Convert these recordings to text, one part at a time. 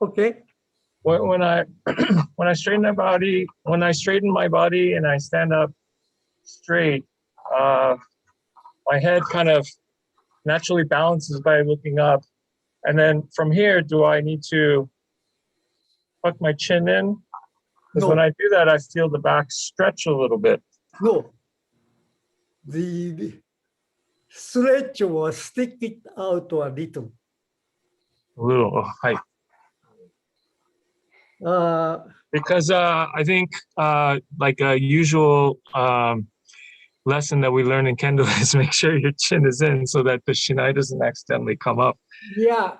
Okay. When I when I straighten my body and I stand up straight, my head kind of naturally balances by looking up. And then from here, do I need to tuck my chin in? Because when I do that, I feel the back stretch a little bit. No. The stretch or stick it out a little. A little, hi. Because I think like a usual lesson that we learn in kendo is make sure your chin is in so that the shinai doesn't accidentally come up. Yeah,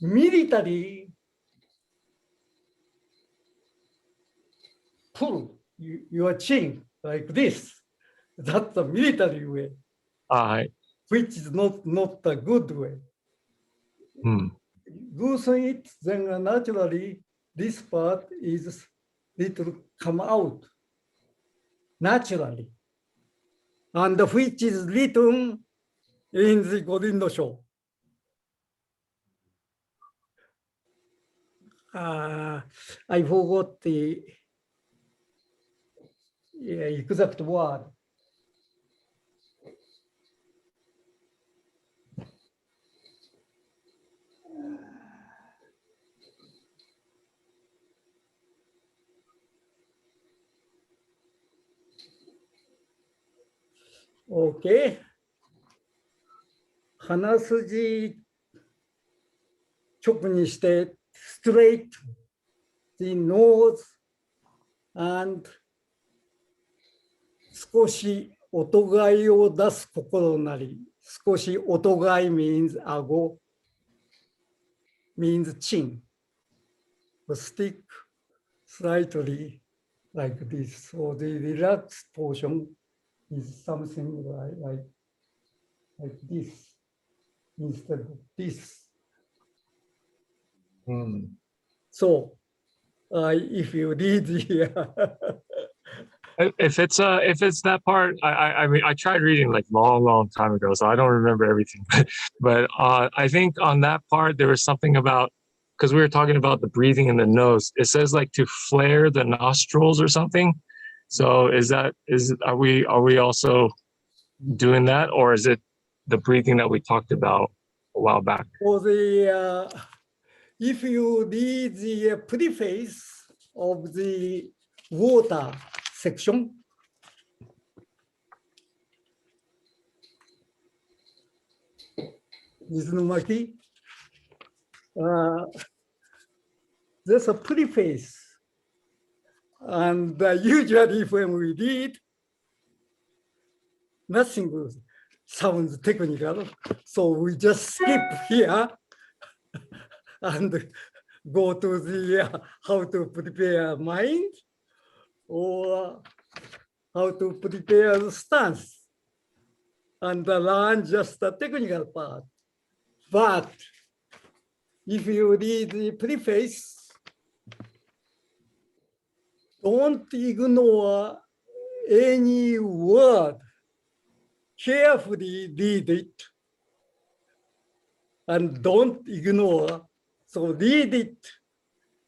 military pull your chin like this. That's the military way, which is not a good way. Loosen it, then naturally this part is little come out naturally, and which is written in the Gorin show. I forgot the exact word. Okay. 鼻筋直にして straight the nose and 少し音がいを出す心なり。少し音がい means 顎 means chin. Stick slightly like this. So the relaxed portion is something like this instead of this. So if you read here, if it's that part, I mean I tried reading like long time ago, so I don't remember everything. But I think on that part there was something about, because we were talking about the breathing in the nose. It says like to flare the nostrils or something. So are we also doing that, or is it the breathing that we talked about a while back? For if you read the preface of the water section,水の巻there's a preface, and usually when we read, nothing sounds technical, so we just skip here and go to the how to prepare mind or how to prepare the stance and learn just the technical part. But if you read the preface, don't ignore any word. Carefully read it and don't ignore. So read it,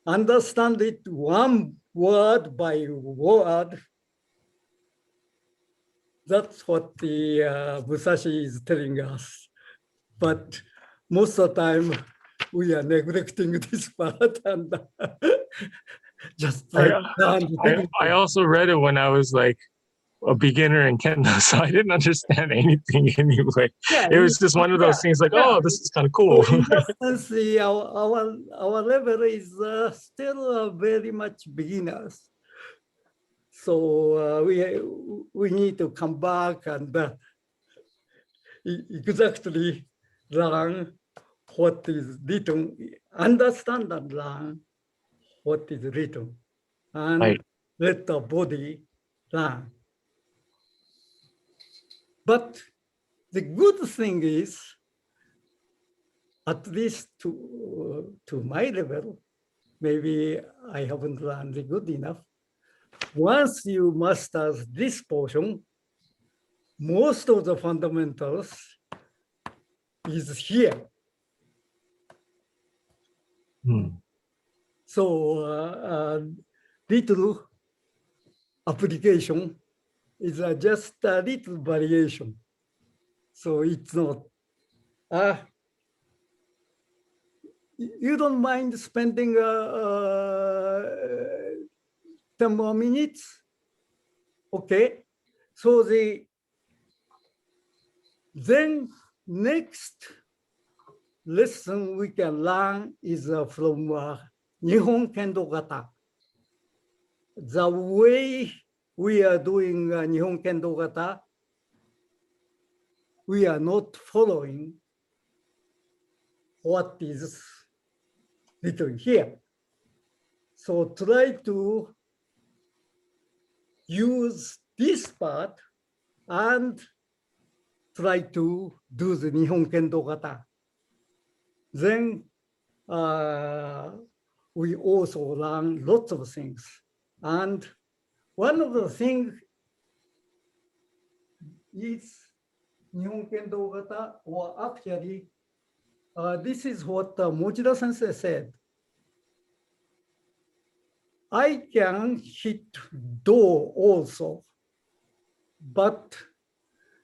understand it one word by word. That's what the Musashi is telling us. But most of the time, we are neglecting this part and just I also read it when I was like a beginner in kendo, so I didn't understand anything anyway. Yeah, it was just one of those things like, oh, this is kind of cool. So in that sense, our level is still very much beginners. So we need to come back and exactly learn what is written, understand and learn what is written, and let the body learn. But the good thing is, at least to my level, maybe I haven't learned good enough. Once you master this portion, most of the fundamentals is here. So little application is just a little variation. So it's not, you don't mind spending 10 more minutes? Okay. So then next lesson we can learn is from Nihon kendo kata. The way we are doing Nihon kendo kata, we are not following what is written here. So try to use this part and try to do the Nihon kendo kata. Then we also learn lots of things. And one of the things is Nihon kendo kata, or actually, this is what Mochida sensei said. I can hit door also, but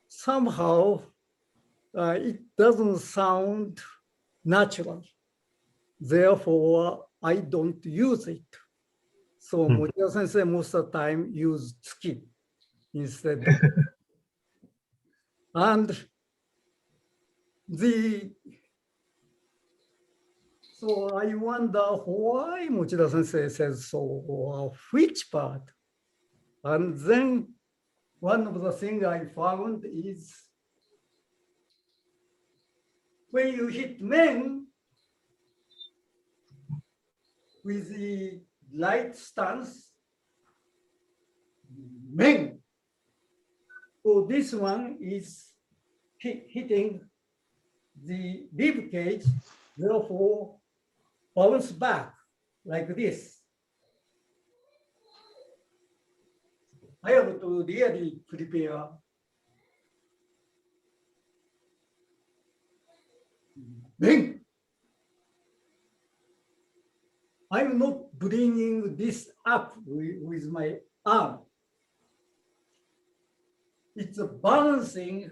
somehow it doesn't sound natural. Therefore, I don't use it. So Mochida sensei most of the time use tsuki instead. And so I wonder why Mochida sensei says so, which part? And then one of the things I found is when you hit men with the light stance, men. So this one is hitting the rib cage, therefore bounce back like this. I have to really prepare. Men. I'm not bringing this up with my arm. It's a balancing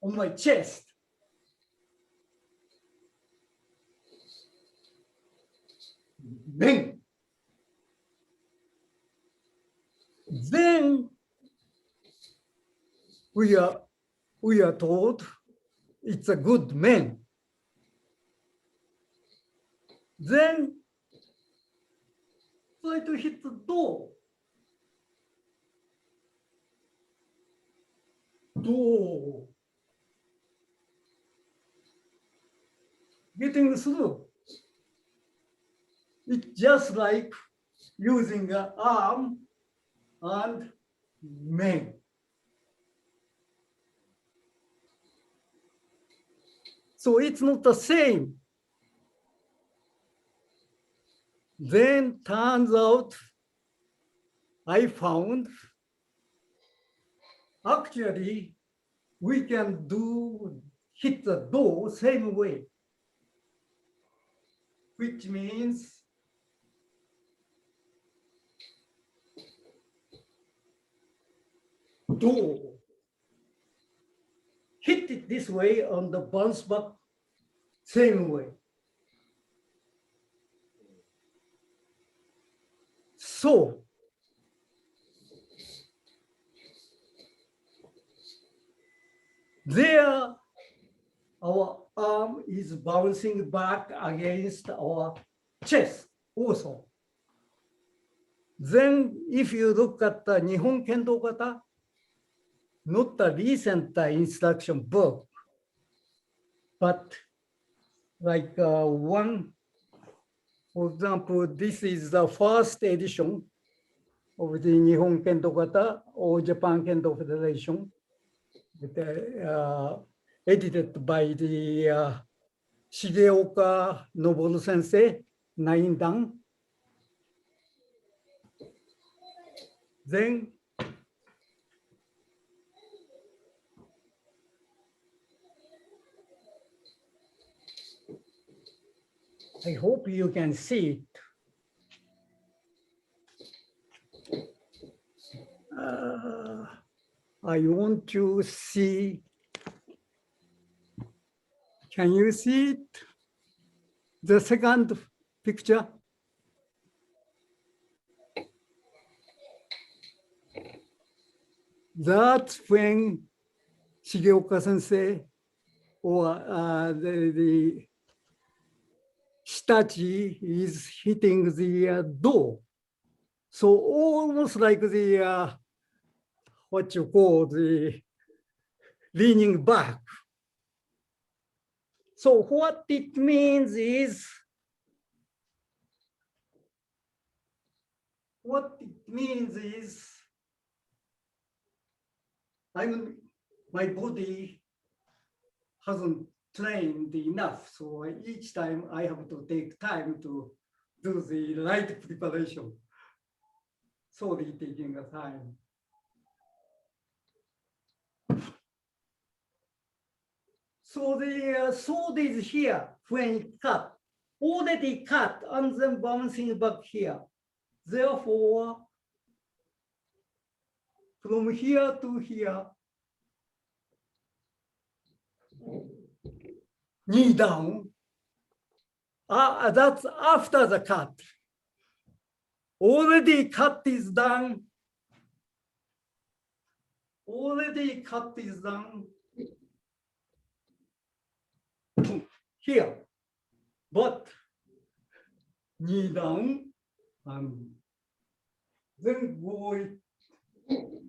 on my chest. Men. Then we are told it's a good man. Then try to hit the door. Door. Getting through. It's just like using an arm and men. So it's not the same. Then turns out I found actually we can hit the door same way, which means door. Hit it this way on the bounce back same way. So there our arm is bouncing back against our chest also. Then if you look at the Nihon kendo kata, not the recent instruction book, but like one, for example, this is the first edition of the Nihon kendo kata or Japan Kendo Federation, edited by the Shigeoka Noboru sensei, 9 dan. Then I hope you can see it. I want to see. Can you see it? The second picture. That's when Shigeoka sensei or the Hitachi is hitting the door. So almost like the, what you call the leaning back. So what it means is, my body hasn't trained enough. So each time I have to take time to do the right preparation. Sorry, taking the time. So the sword is here when it cut, already cut and then bouncing back here. Therefore, from here to here, knee down. That's after the cut. Already cut is done. Here, but knee down and then go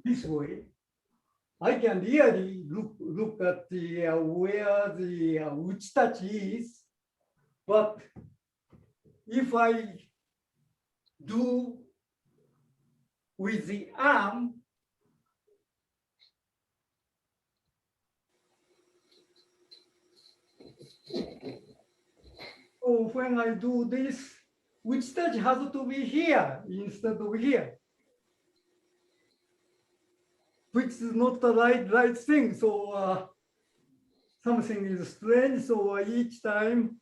this way. I can really look at the where the uchitachi is, but if I do with the arm, so when I do this, uchitachi has to be here instead of here, which is not the right thing. So something is strange. So each time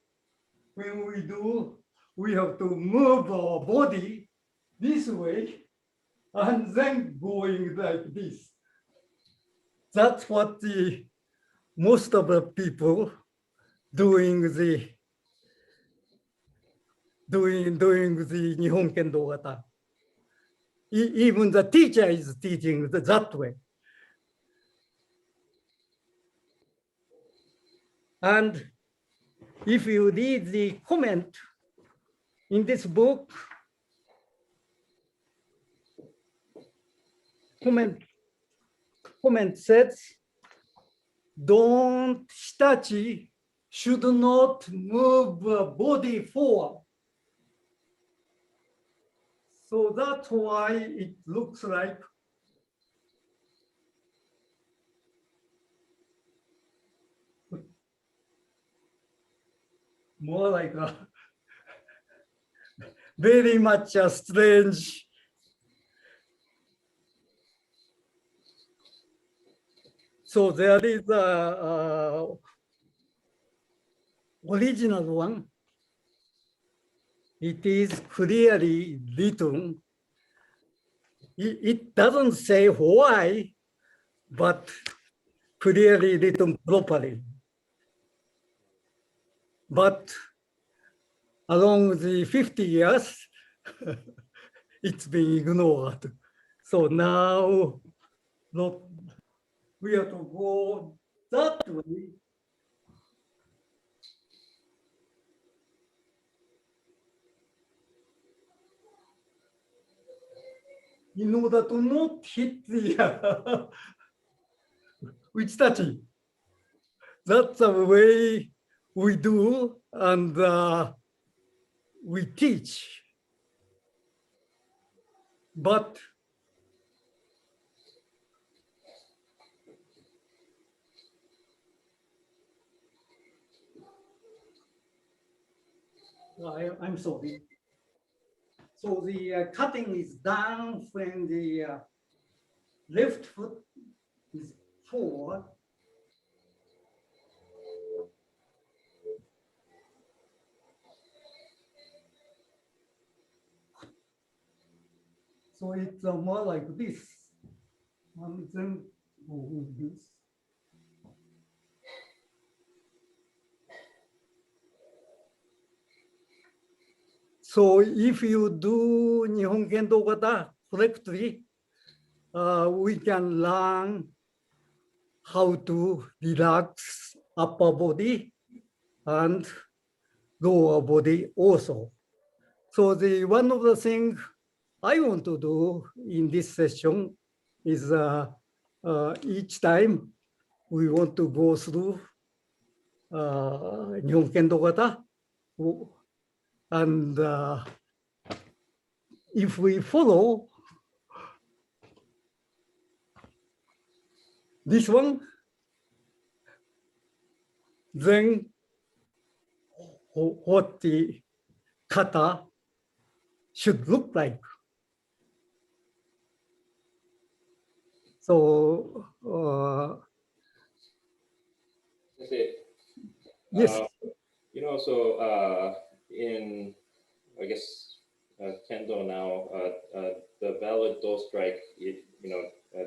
when we do, we have to move our body this way and then going like this. That's what the most of the people doing the Nihon kendo kata. Even the teacher is teaching that way. And if you read the comment in this book, comment says, don't Hitachi should not move body forward. So that's why it looks like more like a very much a strange. So there is a original one. It is clearly written. It doesn't say why, but clearly written properly. But along the 50 years, it's been ignored. So now we have to go that way. In order to not hit the uchitachi. That's the way we do and we teach. But I'm sorry. So the cutting is done when the left foot is forward. So it's more like this. And then with this. So if you do Nihon Kendo kata correctly, we can learn how to relax upper body and lower body also. So the one of the things I want to do in this session is each time we want to go through Nihon Kendo kata, and if we follow this one, then what the kata should look like. So, yes. So in, I guess, kendo now, the valid do strike,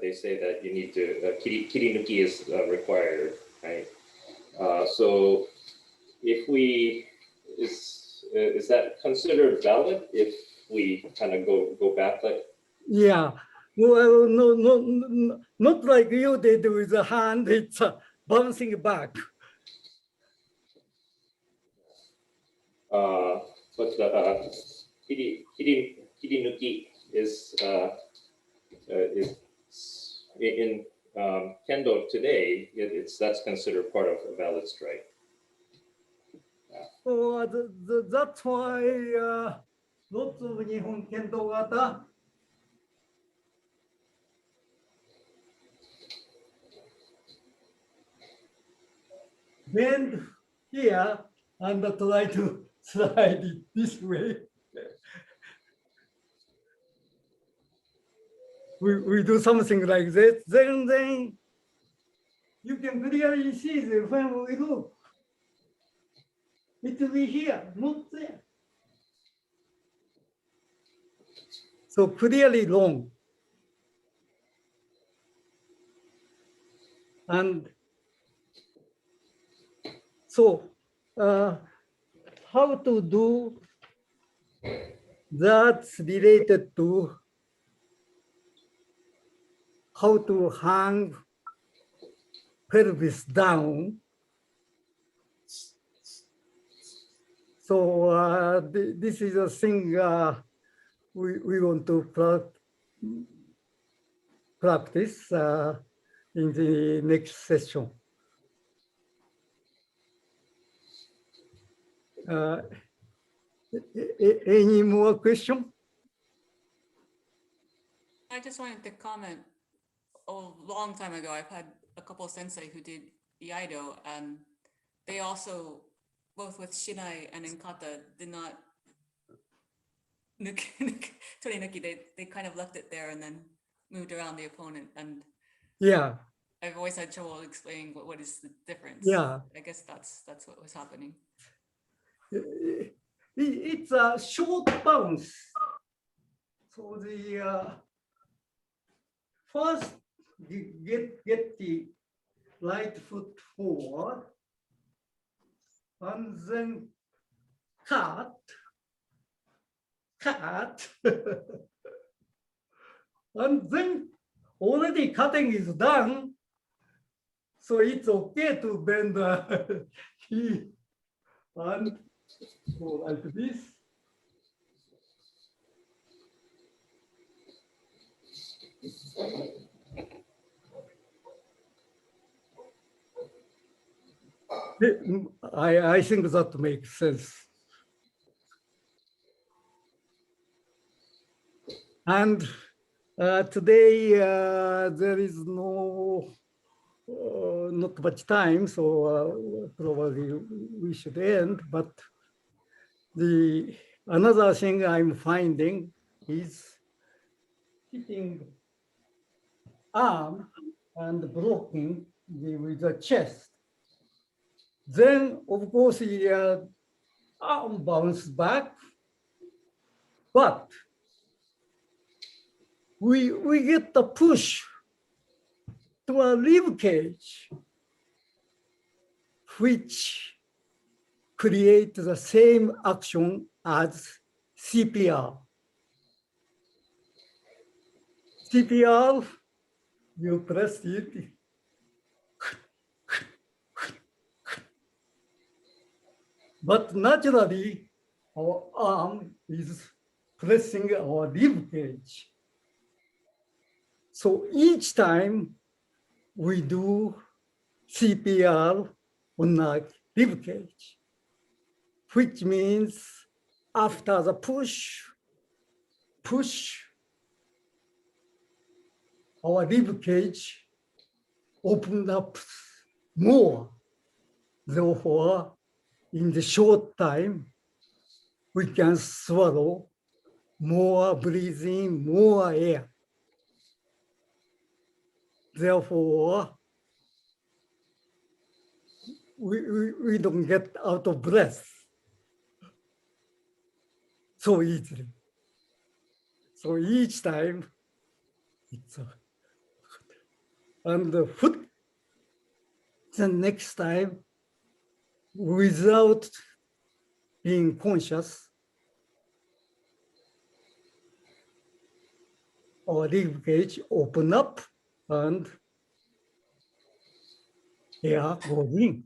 they say that you need to, kirinuki is required, right? So if we, is that considered valid if we kind of go back like? Yeah, well, no, not like you did with the hand, it's bouncing back. But the kirinuki is in kendo today, that's considered part of a valid strike. So that's why lots of Nihon Kendo kata bend here and try to slide it this way. We do something like this, then you can clearly see that when we look, it will be here, not there. So clearly wrong. And so how to do that's related to how to hang pelvis down. So this is a thing we want to practice in the next session. Any more question? I just wanted to comment. A long time ago, I've had a couple of sensei who did Iaido, and they also, both with Shinai and in kata, did not torinuki. They kind of left it there and then moved around the opponent. And yeah, I've always had trouble explaining what is the difference. Yeah, I guess that's what was happening. it's a short bounce. So the first get the right foot forward, and then cut, and then already cutting is done. So it's okay to bend the heel and go like this. I think that makes sense. And today there is not much time, so probably we should end. But another thing I'm finding is hitting arm and blocking with the chest. Then, of course, the arm bounces back, but we get the push to a rib cage, which create the same action as CPR. CPR, you press it. But naturally, our arm is pressing our rib cage. So each time we do CPR on a rib cage, which means after the push, our rib cage opened up more. Therefore, in the short time, we can swallow more breathing, more air. Therefore, we don't get out of breath so easily. So each time, it's and the foot, the next time, without being conscious, our rib cage open up and air goes in.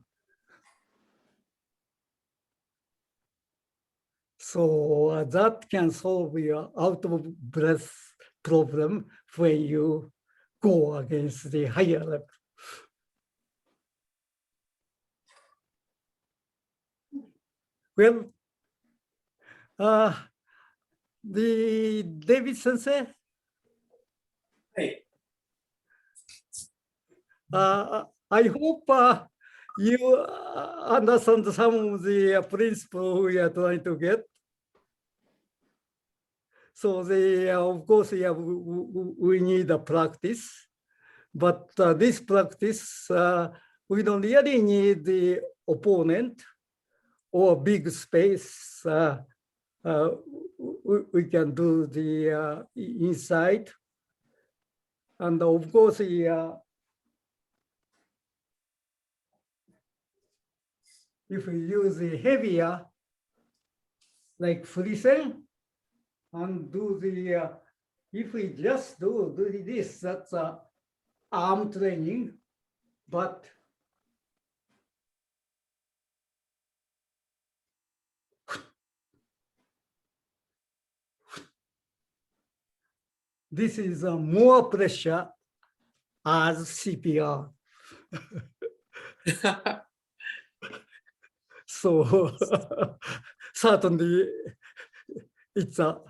So that can solve your out of breath problem when you go against the higher level. Well, the David Sensei, Hey, I hope you understand some of the principle we are trying to get. So of course, we need a practice, but this practice, we don't really need the opponent or big space. We can do the inside. And of course, if we use the heavier, like Friesen, and do the, if we just do this, that's arm training, but this is more pressure as CPR. So certainly it's a,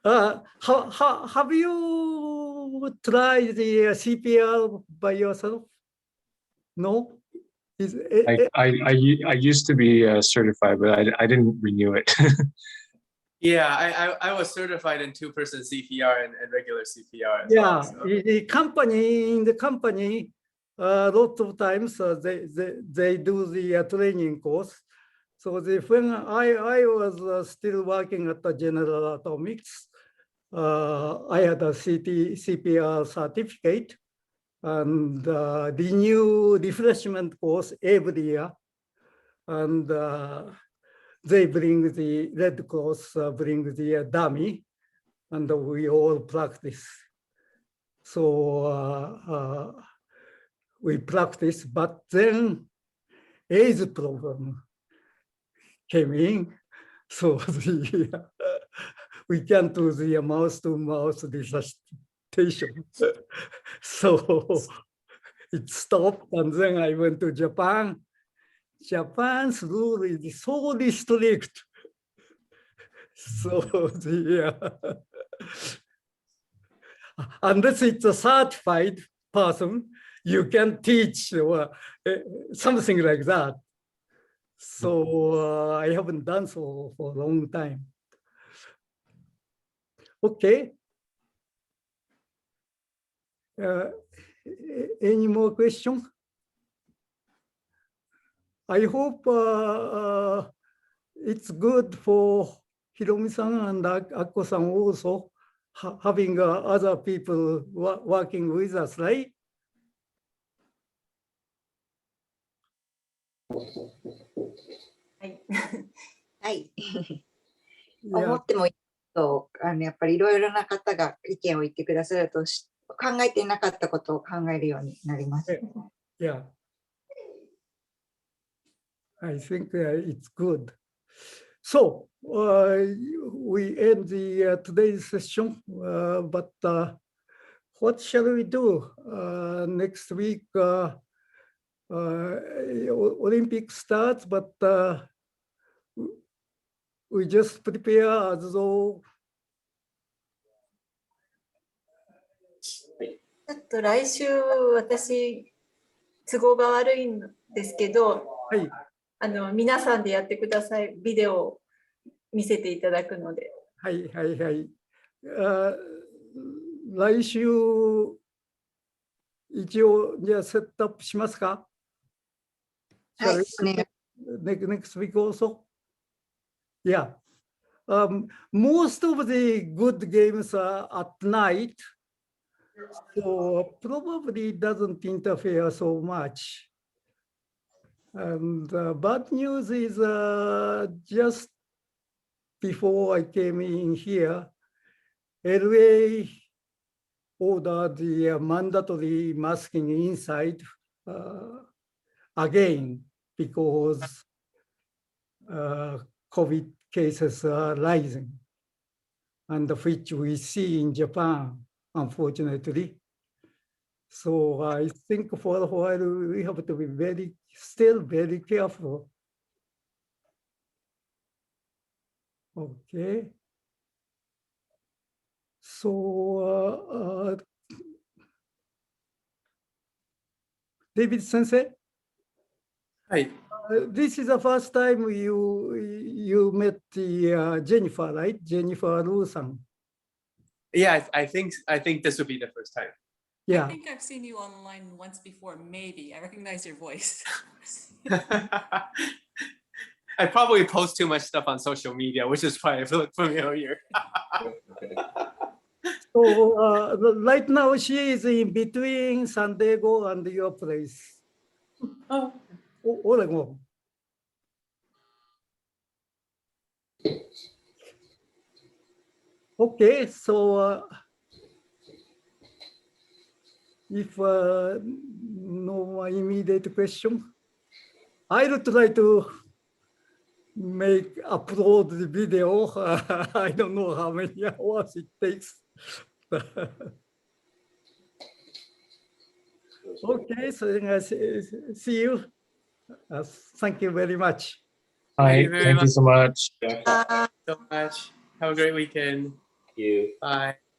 have you tried the CPR by yourself? No? I used to be certified, but I didn't renew it. yeah, I was certified in two-person CPR and regular CPR as Yeah, well. So. in the company, lots of times they do the training course. So when I was still working at the General Atomics, I had a CPR certificate and renew refreshment course every year. And they bring the Red Cross, bring the dummy, and we all practice. So we practice, but then AIDS problem came in. So we can't do the mouth-to-mouth resuscitation. So it stopped, and then I went to Japan. Japan's rule is so strict. So unless it's a certified person, you can teach something like that. So I haven't done so for a long time. Okay. Any more questions? I hope it's good for Hiromi-san and Akko-san also having other people working with us, right? はい。はい。 Yeah. 思ってもいいと、やっぱりいろいろな方が意見を言ってくださると考えていなかったことを考えるようになります。 Yeah. I think it's good. So we end the today's session, but what shall we do next week? Olympic starts, but we just prepare as though. ちょっと来週私都合が悪いんですけど、はい。皆さんでやってください。ビデオを見せていただくので。はいはいはい。来週一応じゃあセットアップしますか？はい、お願い。 Next week also? Yeah. Most of the good games are at night, so probably doesn't interfere so much. And the bad news is just before I came in here, LA ordered the mandatory masking inside again because COVID cases are rising, and which we see in Japan, unfortunately. So I think for a while we have to be still very careful. Okay. So David Sensei, はい。 this is the first time you met the Jennifer, right? Jennifer Lu-san. Yeah, I think this would be the first time. I Yeah. think I've seen you online once before, maybe. I recognize your voice. I probably post too much stuff on social media, which is why I feel familiar. So right now she is in between San Diego and your place. Oh. Oregon. Okay, so if no immediate question, I'll try to upload the video. I don't know how many hours it takes. Okay, so then see you. Thank you very much. Thank you Hi, very thank you so much. so much. Have a great weekend. You. Bye.